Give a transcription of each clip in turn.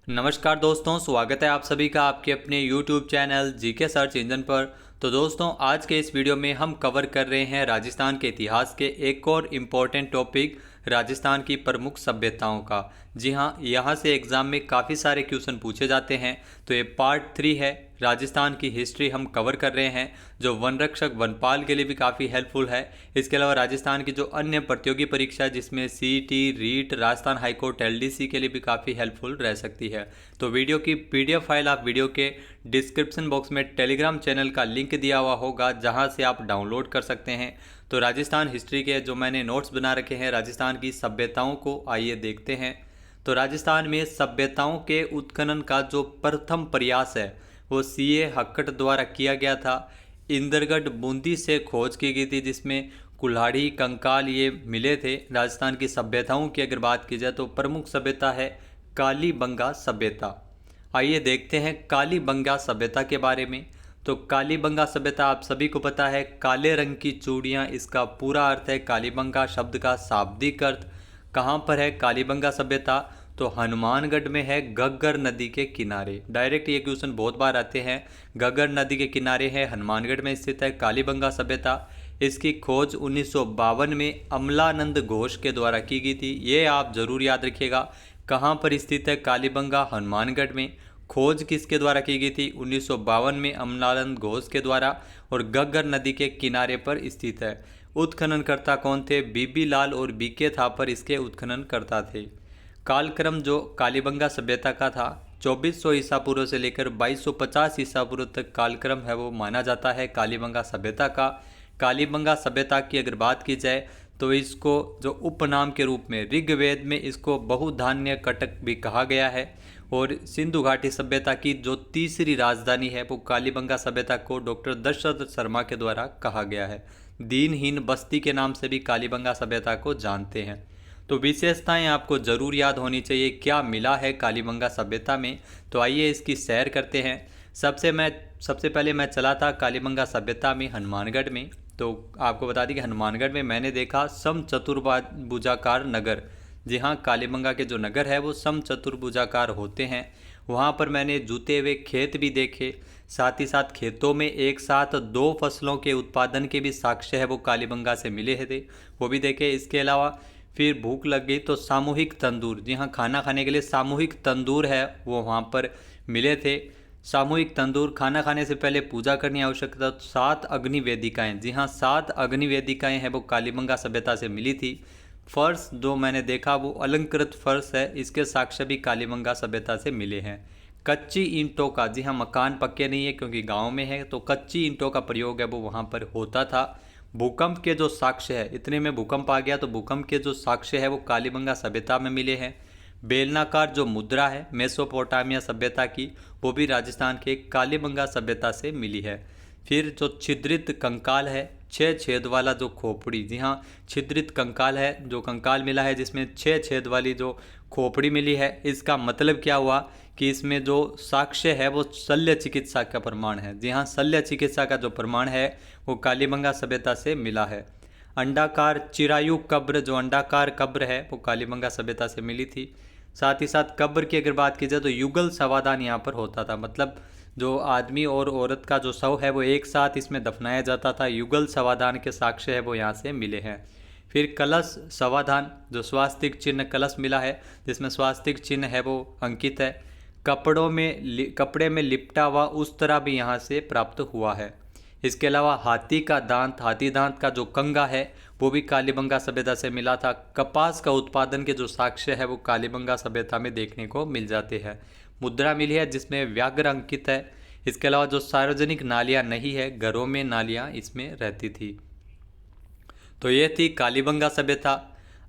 नमस्कार दोस्तों, स्वागत है आप सभी का आपके अपने YouTube channel GK search engine पर। तो दोस्तों, आज के इस वीडियो में हम कवर कर रहे हैं राजस्थान के इतिहास के एक और इम्पोर्टेंट टॉपिक, राजस्थान की प्रमुख सभ्यताओं का। जी हाँ, यहाँ से एग्ज़ाम में काफ़ी सारे क्वेश्चन पूछे जाते हैं। तो ये पार्ट 3 है, राजस्थान की हिस्ट्री हम कवर कर रहे हैं, जो वन रक्षक वनपाल के लिए भी काफ़ी हेल्पफुल है। इसके अलावा राजस्थान की जो अन्य प्रतियोगी परीक्षा है, जिसमें CET, REET, Rajasthan high court, LDC के लिए भी काफ़ी हेल्पफुल रह सकती है। तो वीडियो की पीडीएफ फाइल आप वीडियो के डिस्क्रिप्शन बॉक्स में टेलीग्राम चैनल का लिंक दिया हुआ होगा, जहां से आप डाउनलोड कर सकते हैं। तो राजस्थान हिस्ट्री के जो मैंने नोट्स बना रखे हैं राजस्थान की सभ्यताओं को, आइए देखते हैं। तो राजस्थान में सभ्यताओं के उत्खनन का जो प्रथम प्रयास है वो सीए हक्कट द्वारा किया गया था। इंदरगढ़ बूंदी से खोज की गई थी, जिसमें कुल्हाड़ी, कंकाल ये मिले थे। राजस्थान की सभ्यताओं की अगर बात की जाए तो प्रमुख सभ्यता है कालीबंगा सभ्यता। आइए देखते हैं कालीबंगा सभ्यता के बारे में। तो कालीबंगा सभ्यता आप सभी को पता है, काले रंग की चूड़ियाँ, इसका पूरा अर्थ है। कालीबंगा शब्द का शाब्दिक अर्थ कहाँ पर है कालीबंगा सभ्यता? तो हनुमानगढ़ में है, घग्गर नदी के किनारे। डायरेक्ट ये क्वेश्चन बहुत बार आते हैं। घग्गर नदी के किनारे है, हनुमानगढ़ में स्थित है कालीबंगा सभ्यता। इसकी खोज 1952 में अमलानंद घोष के द्वारा की गई थी। ये आप जरूर याद रखिएगा। कहाँ पर स्थित है कालीबंगा? हनुमानगढ़ में। खोज किसके द्वारा की गई थी? 1952 में अमलानंद घोष के द्वारा, और घग्गर नदी के किनारे पर स्थित है। उत्खननकर्ता कौन थे? बीबी लाल और बीके थापर इसके उत्खननकर्ता थे। कालक्रम जो कालीबंगा सभ्यता का था, 2400 ईसा पूर्व से लेकर 2250 ईसा पूर्व तक कालक्रम है वो माना जाता है कालीबंगा सभ्यता का। कालीबंगा सभ्यता की अगर बात की जाए तो इसको जो उपनाम के रूप में ऋग्वेद में इसको बहुधान्य कटक भी कहा गया है। और सिंधु घाटी सभ्यता की जो तीसरी राजधानी है वो कालीबंगा सभ्यता को डॉक्टर दशरथ शर्मा के द्वारा कहा गया है। दीनहीन बस्ती के नाम से भी कालीबंगा सभ्यता को जानते हैं। तो विशेषताएं आपको ज़रूर याद होनी चाहिए, क्या मिला है कालीबंगा सभ्यता में। तो आइए इसकी सैर करते हैं। सबसे पहले मैं चला था कालीबंगा सभ्यता में हनुमानगढ़ में। तो आपको बता दें कि हनुमानगढ़ में मैंने देखा सम चतुर्भुजाकार नगर। जी हाँ, कालीबंगा के जो नगर है वो सम चतुर्भुजाकार होते हैं। वहाँ पर मैंने जूते हुए खेत भी देखे। साथ ही साथ खेतों में एक साथ दो फसलों के उत्पादन के भी साक्ष्य है वो कालीबंगा से मिले थे, वो भी देखे। इसके अलावा फिर भूख लग गई तो सामूहिक तंदूर, जी हाँ, खाना खाने के लिए सामूहिक तंदूर है वो वहाँ पर मिले थे। सामूहिक तंदूर, खाना खाने से पहले पूजा करनी आवश्यकता। 7 अग्नि वेदिकाएँ, जी हाँ, 7 अग्नि वेदिकाएँ हैं वो कालीबंगा सभ्यता से मिली थी। फर्श जो मैंने देखा वो अलंकृत फर्श है, इसके साक्ष्य भी कालीबंगा सभ्यता से मिले हैं। कच्ची ईंटों का, जी हाँ, मकान पक्के नहीं है क्योंकि गांव में है, तो कच्ची ईंटों का प्रयोग है वो वहाँ पर होता था। भूकंप के जो साक्ष्य है, इतने में भूकंप आ गया, तो भूकंप के जो साक्ष्य है वो कालीबंगा सभ्यता में मिले हैं। बेलनाकार जो मुद्रा है मेसोपोटामिया सभ्यता की, वो भी राजस्थान के कालीबंगा सभ्यता से मिली है। फिर जो छिद्रित कंकाल है, 6 छेद वाला जो खोपड़ी, जी हाँ, छिद्रित कंकाल है, जो कंकाल मिला है जिसमें 6 छेद वाली जो खोपड़ी मिली है, इसका मतलब क्या हुआ कि इसमें जो साक्ष्य है वो शल्य चिकित्सा का प्रमाण है। जी हाँ, शल्य चिकित्सा का जो प्रमाण है वो कालीबंगा सभ्यता से मिला है। अंडाकार चिरायु कब्र, जो अंडाकार कब्र है वो कालीबंगा सभ्यता से मिली थी। साथ ही साथ कब्र की अगर बात की जाए तो युगल समाधान यहाँ पर होता था, मतलब जो आदमी और औरत का जो शव है वो एक साथ इसमें दफनाया जाता था। युगल समाधान के साक्ष्य है वो यहाँ से मिले हैं। फिर कलश समाधान, जो स्वास्तिक चिन्ह कलश मिला है जिसमें स्वास्तिक चिन्ह है वो अंकित है। कपड़े में लिपटा हुआ उस तरह भी यहाँ से प्राप्त हुआ है। इसके अलावा हाथी का दांत, हाथी दांत का जो कंगा है वो भी कालीबंगा सभ्यता से मिला था। कपास का उत्पादन के जो साक्ष्य है वो कालीबंगा सभ्यता में देखने को मिल जाते हैं। मुद्रा मिली है जिसमें व्याघ्र अंकित है। इसके अलावा जो सार्वजनिक नालियाँ नहीं है, घरों में नालियाँ इसमें रहती थी। तो ये थी कालीबंगा सभ्यता।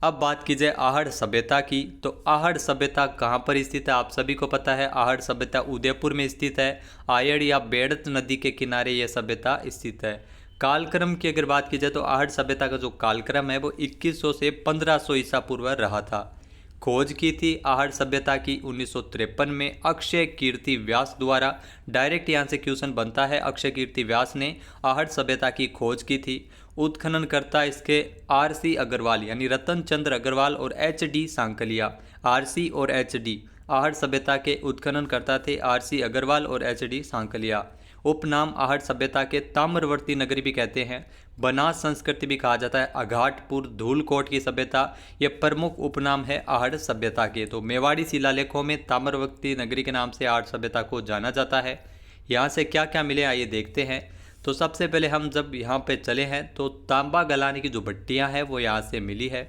अब बात की जाए आहड़ सभ्यता की, तो आहड़ सभ्यता कहाँ पर स्थित है? आप सभी को पता है आहड़ सभ्यता उदयपुर में स्थित है। आयड़ या बेड़त नदी के किनारे यह सभ्यता स्थित है। कालक्रम की अगर बात की जाए तो आहड़ सभ्यता का जो कालक्रम है वो 2100 से 1500 ईसा पूर्व रहा था। खोज की थी आहड़ सभ्यता की 1953 में अक्षय कीर्ति व्यास द्वारा। डायरेक्ट यहाँ से क्वेश्चन बनता है, अक्षय कीर्ति व्यास ने आहड़ सभ्यता की खोज की थी। उत्खननकर्ता इसके आरसी अग्रवाल यानी रतन चंद्र अग्रवाल और एचडी सांकलिया। आरसी और एचडी, आहट सभ्यता के उत्खननकर्ता थे RC अग्रवाल और HD सांकलिया। उपनाम आहट सभ्यता के ताम्रवर्ती नगरी भी कहते हैं। बनास संस्कृति भी कहा जाता है। अघाटपुर धूलकोट की सभ्यता ये प्रमुख उपनाम है आहट सभ्यता के। तो मेवाड़ी शिलालेखों में ताम्रवर्ती नगरी के नाम से आहट सभ्यता को जाना जाता है। यहाँ से क्या क्या मिले आइए देखते हैं। तो सबसे पहले हम जब यहाँ पे चले हैं तो तांबा गलाने की जो भट्टियाँ हैं वो यहाँ से मिली है।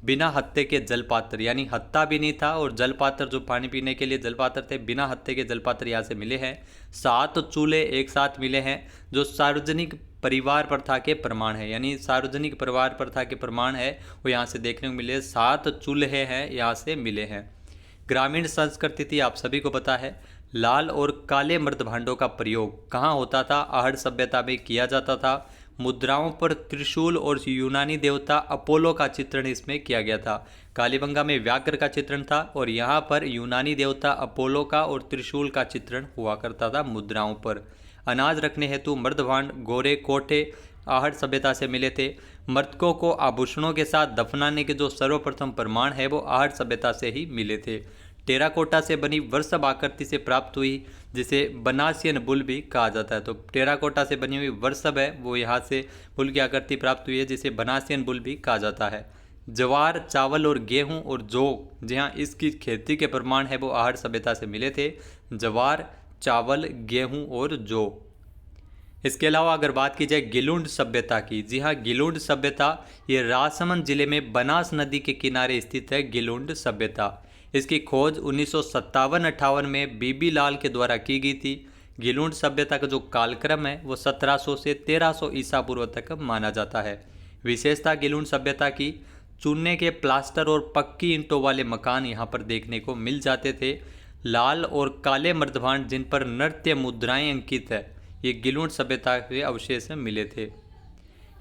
बिना हत्थे के जलपात्र, यानी हत्था भी नहीं था और जलपात्र जो पानी पीने के लिए जलपात्र थे, बिना हत्थे के जलपात्र यहाँ से मिले हैं। 7 चूल्हे एक साथ मिले हैं जो सार्वजनिक परिवार प्रथा के प्रमाण है, यानी सार्वजनिक परिवार प्रथा के प्रमाण है वो यहाँ से देखने को मिले। 7 चूल्हे हैं यहाँ से मिले हैं। ग्रामीण संस्कृति थी, आप सभी को पता है। लाल और काले मृद भांडों का प्रयोग कहाँ होता था? आहट सभ्यता में किया जाता था। मुद्राओं पर त्रिशूल और यूनानी देवता अपोलो का चित्रण इसमें किया गया था। कालीबंगा में व्याघ्र का चित्रण था और यहाँ पर यूनानी देवता अपोलो का और त्रिशूल का चित्रण हुआ करता था मुद्राओं पर। अनाज रखने हेतु मर्दभांड गोरे कोठे आहट सभ्यता से मिले थे। मृतकों को आभूषणों के साथ दफनाने के जो सर्वप्रथम प्रमाण है वो आहट सभ्यता से ही मिले थे। टेराकोटा से बनी वर्षभ आकृति से प्राप्त हुई, जिसे बनासियन बुल भी कहा जाता है। तो टेराकोटा से बनी हुई वर्षभ है वो यहाँ से बुल की आकृति प्राप्त हुई है, जिसे बनासियन बुल भी कहा जाता है। ज्वार चावल और गेहूं और जौ, जी हाँ, इसकी खेती के प्रमाण है वो आहट सभ्यता से मिले थे। ज्वार चावल गेहूं और जौ। इसके अलावा अगर बात की जाए गिलुंड सभ्यता की, जी हाँ, गिलुंड सभ्यता ये राजसमंद जिले में बनास नदी के किनारे स्थित है। गिलुंड सभ्यता, इसकी खोज 1957-58 में बीबी लाल के द्वारा की गई थी। गिलुंड सभ्यता का जो कालक्रम है वो 1700 से 1300 ईसा पूर्व तक माना जाता है। विशेषता गिलुंड सभ्यता की चूने के प्लास्टर और पक्की ईंटों वाले मकान यहाँ पर देखने को मिल जाते थे। लाल और काले मर्दभांड जिन पर नृत्य मुद्राएं अंकित है, ये गिलुंड सभ्यता के अवशेष मिले थे।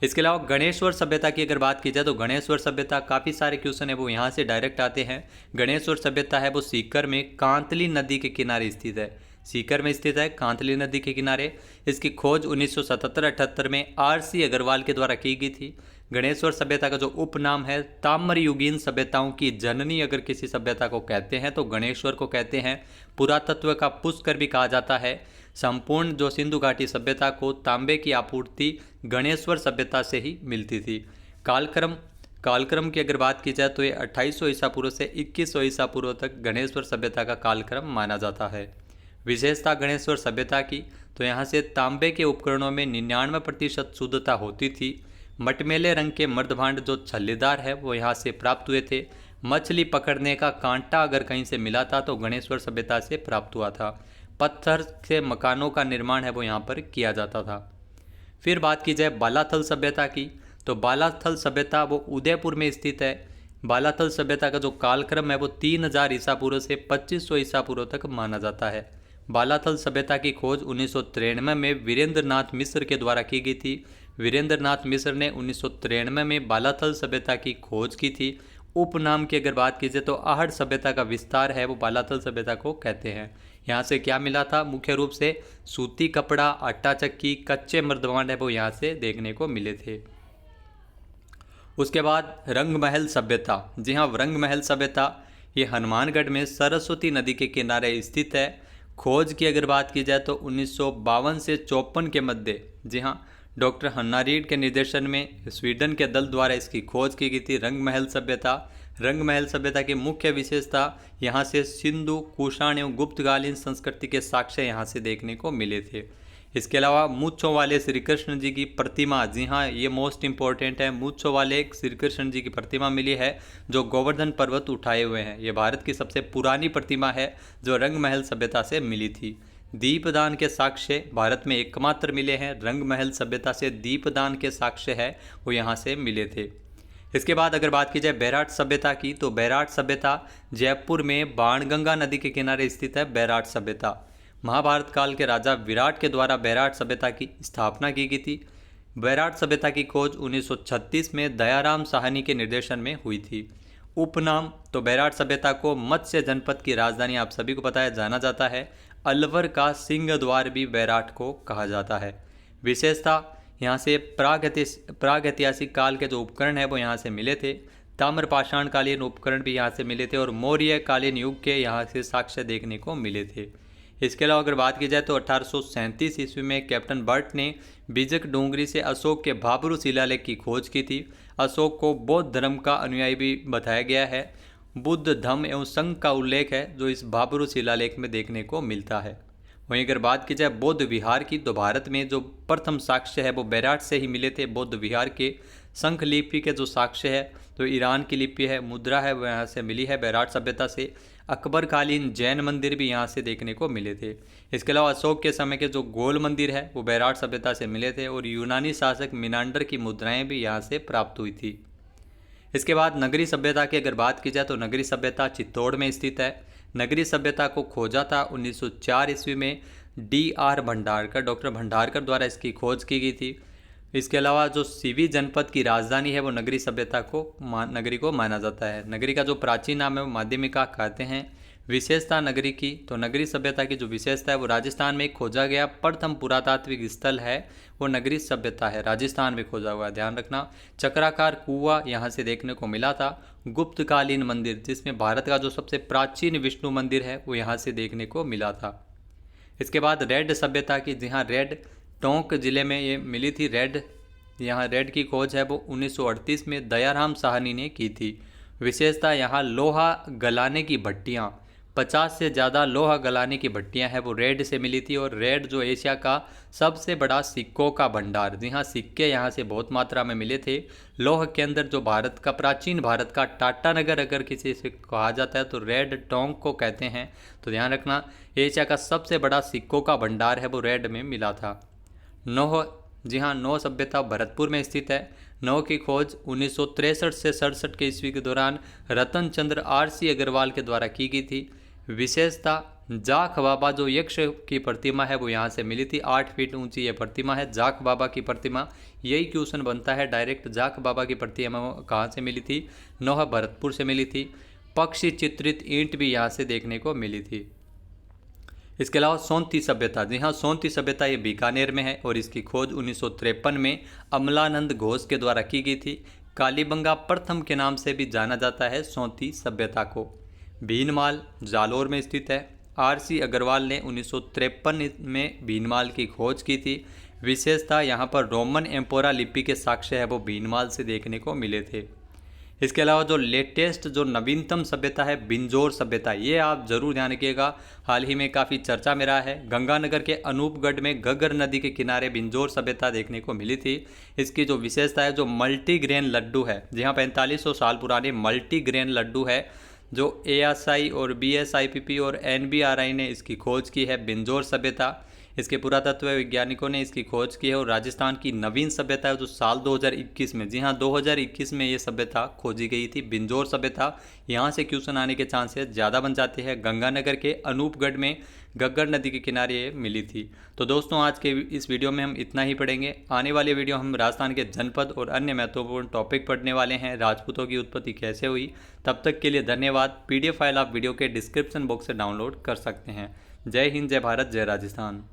इसके अलावा गणेश्वर सभ्यता की अगर बात की जाए तो गणेश्वर सभ्यता, काफ़ी सारे क्वेश्चन है वो यहाँ से डायरेक्ट आते हैं। गणेश्वर सभ्यता है वो सीकर में कांतली नदी के किनारे स्थित है। सीकर में स्थित है कांतली नदी के किनारे। इसकी खोज 1977-78 में RC अग्रवाल के द्वारा की गई थी। गणेश्वर सभ्यता का जो उपनाम है, ताम्रयुगीन सभ्यताओं की जननी अगर किसी सभ्यता को कहते हैं तो गणेश्वर को कहते हैं। पुरातत्व का पुष्कर भी कहा जाता है। संपूर्ण जो सिंधु घाटी सभ्यता को तांबे की आपूर्ति गणेश्वर सभ्यता से ही मिलती थी। कालक्रम की अगर बात की जाए तो ये 2800 ईसा पूर्व से 2100 ईसा पूर्व तक गणेश्वर सभ्यता का कालक्रम माना जाता है। विशेषता गणेश्वर सभ्यता की, तो यहाँ से तांबे के उपकरणों में 99% शुद्धता होती थी। मटमेले रंग के मर्दभांड जो छल्लेदार है वो यहाँ से प्राप्त हुए थे। मछली पकड़ने का कांटा अगर कहीं से मिला था तो गणेश्वर सभ्यता से प्राप्त हुआ था। पत्थर से मकानों का निर्माण है वो यहाँ पर किया जाता था। फिर बात की जाए बालाथल सभ्यता की, तो बालाथल सभ्यता वो उदयपुर में स्थित है। बालाथल सभ्यता का जो कालक्रम है वो 3000 ईसा पूर्व से 2500 ईसा पूर्व तक माना जाता है। बालाथल सभ्यता की खोज 1993 में वीरेंद्र नाथ मिश्र के द्वारा की गई थी। वीरेंद्र नाथ मिश्र ने 1993 में बालाथल सभ्यता की खोज की थी। उपनाम की अगर बात की जाए तो आहट सभ्यता का विस्तार है वो बालाथल सभ्यता को कहते हैं। यहाँ से क्या मिला था? मुख्य रूप से सूती कपड़ा, आटा चक्की, कच्चे मर्दभांड है वो यहाँ से देखने को मिले थे। उसके बाद रंगमहल सभ्यता, जी हाँ, रंगमहल सभ्यता ये हनुमानगढ़ में सरस्वती नदी के किनारे स्थित है। खोज की अगर बात की जाए तो 1952 से 54 के मध्य, जी हाँ, डॉक्टर हन्नारीड के निर्देशन में स्वीडन के दल द्वारा इसकी खोज की गई थी। रंगमहल सभ्यता, रंगमहल सभ्यता की मुख्य विशेषता यहाँ से सिंधु, कुषाण एवं गुप्तकालीन संस्कृति के साक्ष्य यहाँ से देखने को मिले थे। इसके अलावा मूंछों वाले श्री कृष्ण जी की प्रतिमा, जी हाँ, ये मोस्ट इंपॉर्टेंट है। मूंछों वाले श्री कृष्ण जी की प्रतिमा मिली है जो गोवर्धन पर्वत उठाए हुए हैं। ये भारत की सबसे पुरानी प्रतिमा है जो रंगमहल सभ्यता से मिली थी। दीपदान के साक्ष्य भारत में एकमात्र मिले हैं। रंगमहल सभ्यता से दीपदान के साक्ष्य है वो यहाँ से मिले थे। इसके बाद अगर बात की जाए बैराट सभ्यता की, तो बैराट सभ्यता जयपुर में बाणगंगा नदी के किनारे स्थित है। बैराट सभ्यता महाभारत काल के राजा विराट के द्वारा बैराट सभ्यता की स्थापना की गई थी। बैराट सभ्यता की खोज 1936 में दयाराम साहनी के निर्देशन में हुई थी। उपनाम, तो बैराट सभ्यता को मत्स्य जनपद की राजधानी आप सभी को पता है जाना जाता है। अलवर का सिंह द्वार भी बैराट को कहा जाता है। विशेषता यहाँ से प्रागैतिहासिक काल के जो उपकरण है वो यहाँ से मिले थे। ताम्रपाषाणकालीन उपकरण भी यहाँ से मिले थे और मौर्यकालीन युग के यहाँ से साक्ष्य देखने को मिले थे। इसके अलावा अगर बात की जाए तो 1837 ईस्वी में कैप्टन बर्ट ने बीजक डोंगरी से अशोक के भाबरू शिलालेख की खोज की थी। अशोक को बौद्ध धर्म का अनुयायी भी बताया गया है। बुद्ध धम्म एवं संघ का उल्लेख है जो इस भाबरू शिलालेख में देखने को मिलता है। वहीं अगर बात की जाए बौद्ध विहार की तो भारत में जो प्रथम साक्ष्य है वो बैराट से ही मिले थे। बौद्ध विहार के शंख लिपि के जो साक्ष्य है तो ईरान की लिपि है, मुद्रा है, वो यहाँ से मिली है बैराट सभ्यता से। अकबरकालीन जैन मंदिर भी यहाँ से देखने को मिले थे। इसके अलावा अशोक के समय के जो गोल मंदिर है वो बैराट सभ्यता से मिले थे और यूनानी शासक मिनांडर की मुद्राएं भी यहाँ से प्राप्त हुई थी। इसके बाद नगरी सभ्यता की अगर बात की जाए तो नगरी सभ्यता चित्तौड़ में स्थित है। नगरी सभ्यता को खोजा था 1904 ईस्वी में D.R. भंडारकर, डॉक्टर भंडारकर द्वारा इसकी खोज की गई थी। इसके अलावा जो सीवी जनपद की राजधानी है वो नगरी सभ्यता को नगरी को माना जाता है। नगरी का जो प्राचीन नाम है वो माध्यमिका कहते हैं। विशेषता नगरी की तो नगरी सभ्यता की जो विशेषता है वो राजस्थान में खोजा गया प्रथम पुरातात्विक स्थल है वो नगरी सभ्यता है, राजस्थान में खोजा हुआ, ध्यान रखना। चक्राकार कुआं यहाँ से देखने को मिला था। गुप्तकालीन मंदिर जिसमें भारत का जो सबसे प्राचीन विष्णु मंदिर है वो यहाँ से देखने को मिला था। इसके बाद रेड सभ्यता की, जी हाँ, रेड टोंक जिले में ये मिली थी। यहाँ रेड की खोज है वो 1938 में दयाराम साहनी ने की थी। विशेषता यहाँ लोहा गलाने की भट्टियाँ, 50 से ज़्यादा लोहा गलाने की भट्टियाँ हैं वो रेड से मिली थी। और रेड जो एशिया का सबसे बड़ा सिक्कों का भंडार, जी हाँ, सिक्के यहाँ से बहुत मात्रा में मिले थे। लोह के अंदर जो भारत का प्राचीन भारत का टाटानगर अगर किसी से कहा जाता है तो रेड टोंक को कहते हैं, तो ध्यान रखना। एशिया का सबसे बड़ा सिक्कों का भंडार है वो रेड में मिला था। नौह, जी हाँ, नौह सभ्यता भरतपुर में स्थित है। नौह की खोज 1963 से 67 के ईस्वी के दौरान रतन चंद्र R.C. अग्रवाल के द्वारा की गई थी। विशेषता जाख बाबा जो यक्ष की प्रतिमा है वो यहाँ से मिली थी। 8 फीट ऊंची ये प्रतिमा है, जाख बाबा की प्रतिमा। यही क्वेश्चन बनता है डायरेक्ट, जाख बाबा की प्रतिमा कहाँ से मिली थी? नौह भरतपुर से मिली थी। पक्षी चित्रित ईंट भी यहाँ से देखने को मिली थी। इसके अलावा सोंती सभ्यता, जी हाँ, सोंती सभ्यता ये बीकानेर में है और इसकी खोज 1953 में अमलानंद घोष के द्वारा की गई थी। कालीबंगा प्रथम के नाम से भी जाना जाता है सोंती सभ्यता को। भीनमाल जालोर में स्थित है। R.C. अग्रवाल ने 1953 में भीनमाल की खोज की थी। विशेषता यहाँ पर रोमन एम्पोरा लिपि के साक्ष्य है वो भीनमाल से देखने को मिले थे। इसके अलावा जो लेटेस्ट जो नवीनतम सभ्यता है बिंजोर सभ्यता, ये आप जरूर ध्यान रखिएगा, हाल ही में काफ़ी चर्चा में रहा है। गंगानगर के अनूपगढ़ में घग्गर नदी के किनारे बिंजोर सभ्यता देखने को मिली थी। इसकी जो विशेषता है जो मल्टीग्रेन लड्डू है, जी हाँ, 4500 साल पुराने मल्टीग्रेन लड्डू है जो ASI और BSIPP और NBRI ने इसकी खोज की है। बिंजोर सभ्यता, इसके पुरातत्व वैज्ञानिकों ने इसकी खोज की है और राजस्थान की नवीन सभ्यता है जो साल 2021 में, जी हाँ, 2021 में ये सभ्यता खोजी गई थी, बिंजोर सभ्यता। यहाँ से क्वेश्चन आने के चांसेस ज़्यादा बन जाते हैं। गंगानगर के अनूपगढ़ में घग्गर नदी के किनारे ये मिली थी। तो दोस्तों आज के इस वीडियो में हम इतना ही पढ़ेंगे। आने वाले वीडियो हम राजस्थान के जनपद और अन्य महत्वपूर्ण टॉपिक पढ़ने वाले हैं। राजपूतों की उत्पत्ति कैसे हुई। तब तक के लिए धन्यवाद। PDF फाइल आप वीडियो के डिस्क्रिप्शन बॉक्स से डाउनलोड कर सकते हैं। जय हिंद, जय भारत, जय राजस्थान।